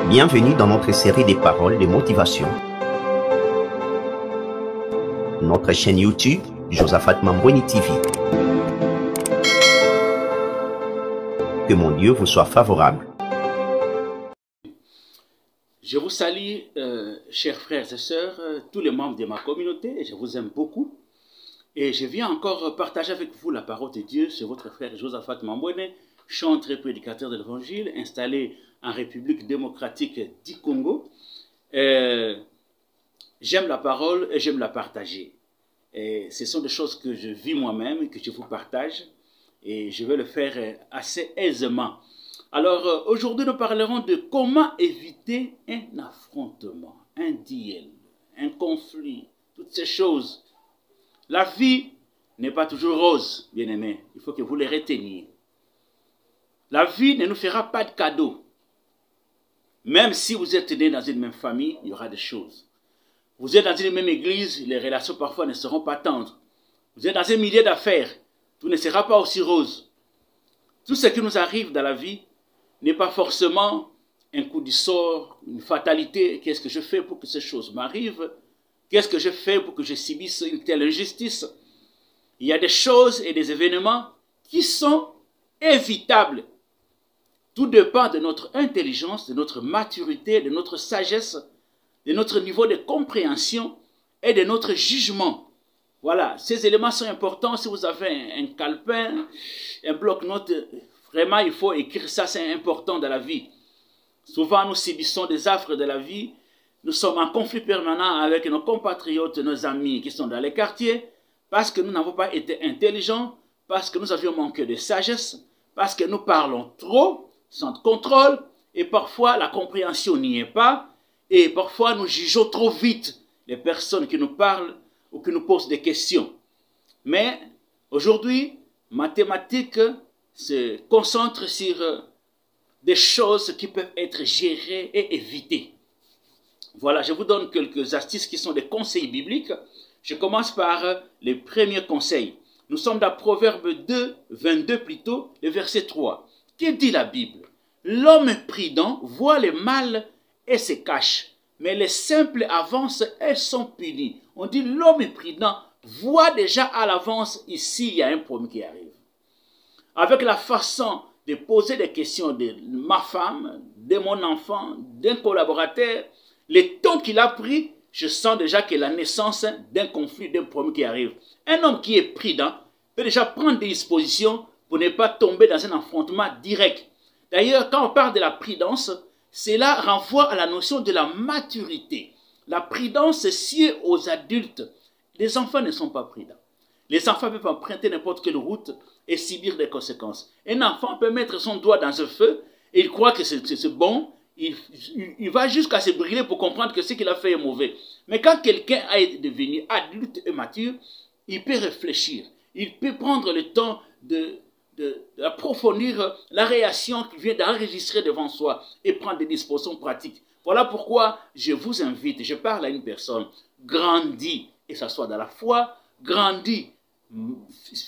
Bienvenue dans notre série des paroles de motivation. Notre chaîne YouTube, Josaphat Mambweni TV. Que mon Dieu vous soit favorable. Je vous salue, chers frères et sœurs, tous les membres de ma communauté, et je vous aime beaucoup. Et je viens encore partager avec vous la parole de Dieu sur votre frère Josaphat Mambweni, chantre et prédicateur de l'Évangile, installé en République démocratique du Congo. J'aime la parole et j'aime la partager. Et ce sont des choses que je vis moi-même et que je vous partage. Et je vais le faire assez aisément. Alors, aujourd'hui, nous parlerons de comment éviter un affrontement, un duel, un conflit, toutes ces choses. La vie n'est pas toujours rose, bien-aimés. Il faut que vous les reteniez. La vie ne nous fera pas de cadeaux. Même si vous êtes né dans une même famille, il y aura des choses. Vous êtes dans une même église, les relations parfois ne seront pas tendres. Vous êtes dans un milieu d'affaires, tout ne sera pas aussi rose. Tout ce qui nous arrive dans la vie n'est pas forcément un coup du sort, une fatalité. Qu'est-ce que je fais pour que ces choses m'arrivent? Qu'est-ce que je fais pour que je subisse une telle injustice? Il y a des choses et des événements qui sont évitables. Tout dépend de notre intelligence, de notre maturité, de notre sagesse, de notre niveau de compréhension et de notre jugement. Voilà, ces éléments sont importants. Si vous avez un calepin, un bloc-notes, vraiment il faut écrire ça, c'est important dans la vie. Souvent nous subissons des affres de la vie. Nous sommes en conflit permanent avec nos compatriotes, nos amis qui sont dans les quartiers, parce que nous n'avons pas été intelligents, parce que nous avions manqué de sagesse, parce que nous parlons trop, sans contrôle, et parfois la compréhension n'y est pas, et parfois nous jugeons trop vite les personnes qui nous parlent ou qui nous posent des questions. Mais aujourd'hui, mathématiques se concentre sur des choses qui peuvent être gérées et évitées. Voilà, je vous donne quelques astuces qui sont des conseils bibliques. Je commence par les premiers conseils. Nous sommes dans Proverbe 2, 22 plutôt, le verset 3. Que dit la Bible? L'homme prudent voit le mal et se cache, mais les simples avancent et sont punis. On dit l'homme prudent voit déjà à l'avance ici, il y a un problème qui arrive. Avec la façon de poser des questions de ma femme, de mon enfant, d'un collaborateur, le temps qu'il a pris, je sens déjà que la naissance d'un conflit, d'un problème qui arrive. Un homme qui est prudent peut déjà prendre des dispositions pour ne pas tomber dans un affrontement direct. D'ailleurs, quand on parle de la prudence, cela renvoie à la notion de la maturité. La prudence est sied aux adultes. Les enfants ne sont pas prudents. Les enfants peuvent emprunter n'importe quelle route et subir des conséquences. Un enfant peut mettre son doigt dans un feu et il croit que c'est bon. Il va jusqu'à se brûler pour comprendre que ce qu'il a fait est mauvais. Mais quand quelqu'un est devenu adulte et mature, il peut réfléchir. Il peut prendre le temps d'approfondir la réaction qu'il vient d'enregistrer devant soi et prendre des dispositions pratiques. Voilà pourquoi je vous invite, je parle à une personne, grandis, et ça soit dans la foi, grandis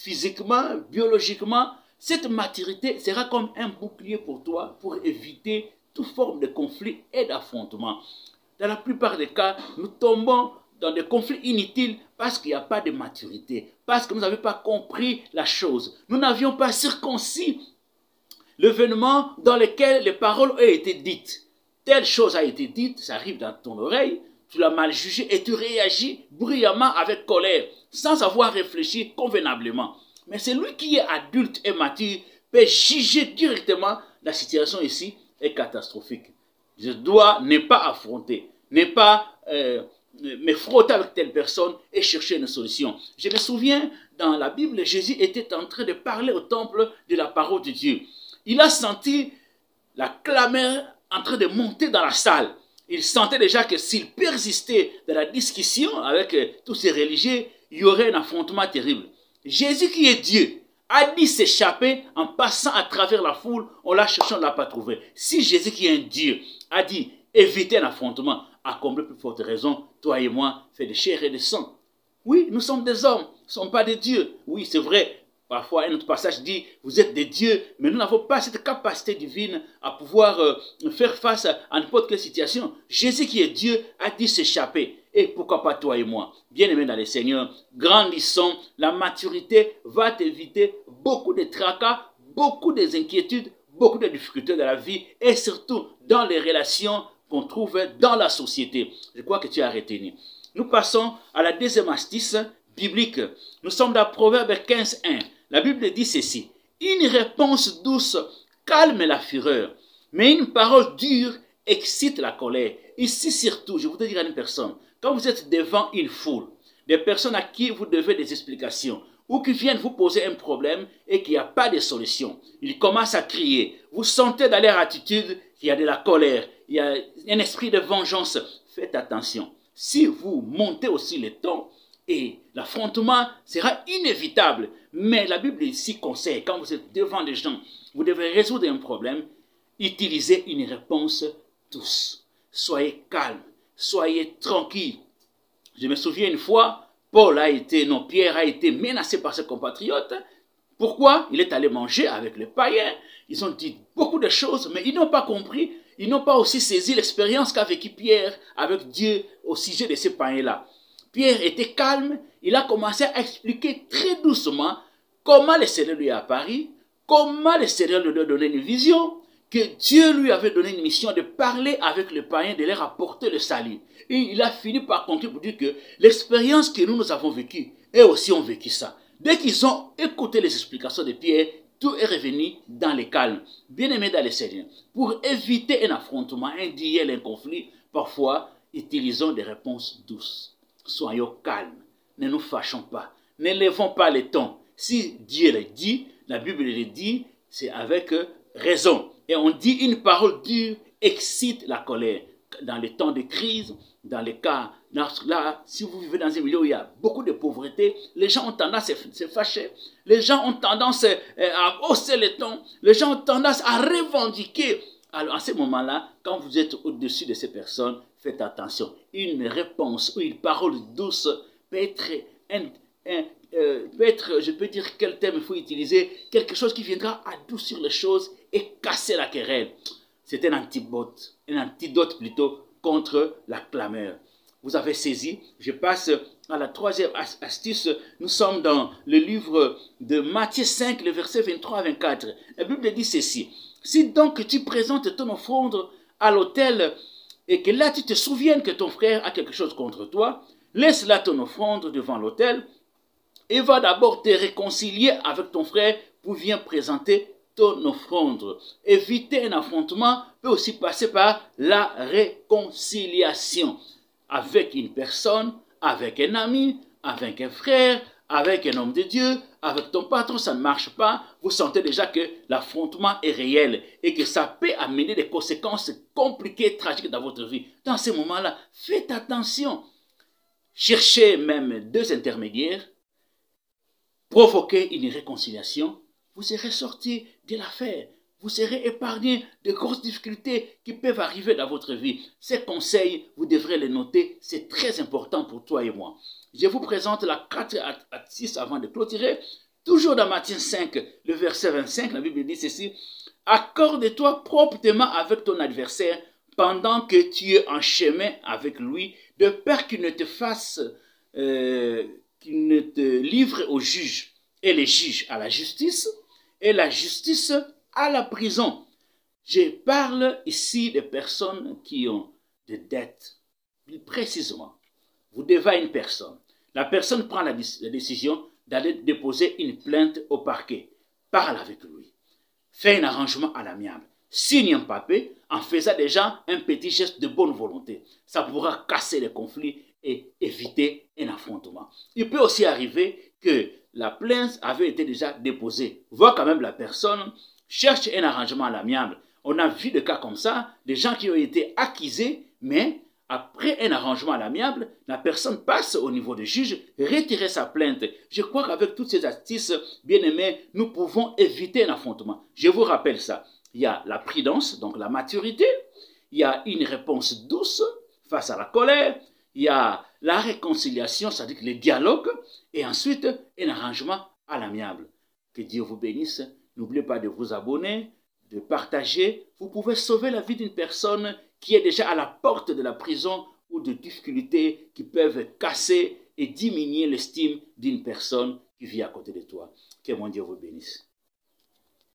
physiquement, biologiquement. Cette maturité sera comme un bouclier pour toi pour éviter toute forme de conflit et d'affrontement. Dans la plupart des cas, nous tombons dans des conflits inutiles parce qu'il n'y a pas de maturité, parce que nous n'avions pas compris la chose. Nous n'avions pas circoncis l'événement dans lequel les paroles ont été dites. Telle chose a été dite, ça arrive dans ton oreille, tu l'as mal jugé et tu réagis bruyamment avec colère, sans avoir réfléchi convenablement. Mais celui qui est adulte et mature peut juger directement la situation ici est catastrophique. Je dois ne pas affronter, ne pas me frotter avec telle personne et chercher une solution. Je me souviens, dans la Bible, Jésus était en train de parler au temple de la parole de Dieu. Il a senti la clameur en train de monter dans la salle. Il sentait déjà que s'il persistait dans la discussion avec tous ces religieux, il y aurait un affrontement terrible. Jésus qui est Dieu a dit s'échapper en passant à travers la foule, on l'a cherché, on ne l'a pas trouvé. Si Jésus qui est un Dieu a dit éviter un affrontement, à combler plus forte raison, toi et moi, fait de chair et de sang. Oui, nous sommes des hommes, nous ne sommes pas des dieux. Oui, c'est vrai, Parfois, un autre passage dit, vous êtes des dieux, mais nous n'avons pas cette capacité divine à pouvoir faire face à n'importe quelle situation. Jésus qui est Dieu a dû s'échapper. Et pourquoi pas toi et moi? Bien-aimés dans le Seigneur, grandissons, la maturité va t'éviter beaucoup de tracas, beaucoup d'inquiétudes, beaucoup de difficultés dans la vie et surtout dans les relations qu'on trouve dans la société. Je crois que tu as retenu. Nous passons à la deuxième astuce biblique. Nous sommes dans Proverbe 15:1. La Bible dit ceci. Une réponse douce calme la fureur, mais une parole dure excite la colère. Ici surtout, je voudrais dire à une personne, quand vous êtes devant une foule, des personnes à qui vous devez des explications, ou qui viennent vous poser un problème et qu'il n'y a pas de solution, ils commencent à crier. Vous sentez dans leur attitude qu'il y a de la colère, il y a un esprit de vengeance. Faites attention. Si vous montez aussi le ton, et l'affrontement sera inévitable. Mais la Bible ici conseille, quand vous êtes devant des gens, vous devez résoudre un problème, utilisez une réponse douce. Soyez calme, soyez tranquille. Je me souviens une fois, Pierre a été menacé par ses compatriotes. Pourquoi? Il est allé manger avec les païens. Ils ont dit beaucoup de choses, mais ils n'ont pas compris. Ils n'ont pas aussi saisi l'expérience qu'a vécu Pierre avec Dieu au sujet de ces païens-là. Pierre était calme, il a commencé à expliquer très doucement comment le Seigneur lui a apparu, comment le Seigneur lui a donné une vision, que Dieu lui avait donné une mission de parler avec les païens, de leur apporter le salut. Et il a fini par conclure pour dire que l'expérience que nous avons vécue, eux aussi ont vécu ça. Dès qu'ils ont écouté les explications de Pierre, tout est revenu dans le calme. Bien-aimés dans le Seigneur, pour éviter un affrontement, un duel, un conflit, parfois, utilisons des réponses douces. Soyons calmes, ne nous fâchons pas, ne levons pas les tons. Si Dieu le dit, la Bible le dit, c'est avec raison. Et on dit une parole dure excite la colère. Dans les temps de crise, dans les cas, là, si vous vivez dans un milieu où il y a beaucoup de pauvreté, les gens ont tendance à se fâcher, les gens ont tendance à hausser les tons, les gens ont tendance à revendiquer. Alors, à ce moment-là, quand vous êtes au-dessus de ces personnes, faites attention. Une réponse ou une parole douce peut être, je peux dire quel terme il faut utiliser, quelque chose qui viendra adoucir les choses et casser la querelle. C'est un antidote plutôt contre la clameur. Vous avez saisi, je passe à la troisième astuce. Nous sommes dans le livre de Matthieu 5, le verset 23 à 24. La Bible dit ceci. Si donc tu présentes ton offrande à l'autel et que là tu te souviennes que ton frère a quelque chose contre toi, laisse là ton offrande devant l'autel et va d'abord te réconcilier avec ton frère pour venir présenter ton offrande. Éviter un affrontement peut aussi passer par la réconciliation avec une personne, avec un ami, avec un frère, avec un homme de Dieu, avec ton patron, ça ne marche pas. Vous sentez déjà que l'affrontement est réel et que ça peut amener des conséquences compliquées, tragiques dans votre vie. Dans ces moments-là, faites attention. Cherchez même deux intermédiaires, provoquez une réconciliation, vous serez sorti de l'affaire. Vous serez épargné de grosses difficultés qui peuvent arriver dans votre vie. Ces conseils, vous devrez les noter. C'est très important pour toi et moi. Je vous présente la 4 à 6 avant de clôturer. Toujours dans Matthieu 5, le verset 25, la Bible dit ceci. Accorde-toi proprement avec ton adversaire pendant que tu es en chemin avec lui, de peur qu'il ne te fasse, qu'il ne te livre au juge, et les juges à la justice, et la justice à la prison. Je parle ici de personnes qui ont des dettes. Précisément, vous devez à une personne. La personne prend la décision d'aller déposer une plainte au parquet. Parle avec lui. Fais un arrangement à l'amiable. Signe un papier en faisant déjà un petit geste de bonne volonté. Ça pourra casser les conflits et éviter un affrontement. Il peut aussi arriver que la plainte avait été déjà déposée. Vois quand même la personne, cherche un arrangement à l'amiable. On a vu des cas comme ça, des gens qui ont été accusés, mais après un arrangement à l'amiable, la personne passe au niveau du juge, retirer sa plainte. Je crois qu'avec toutes ces astuces, bien aimés, nous pouvons éviter un affrontement. Je vous rappelle ça. Il y a la prudence, donc la maturité. Il y a une réponse douce face à la colère. Il y a la réconciliation, c'est-à-dire le dialogue. Et ensuite, un arrangement à l'amiable. Que Dieu vous bénisse. N'oubliez pas de vous abonner, de partager. Vous pouvez sauver la vie d'une personne qui est déjà à la porte de la prison ou de difficultés qui peuvent casser et diminuer l'estime d'une personne qui vit à côté de toi. Que mon Dieu vous bénisse.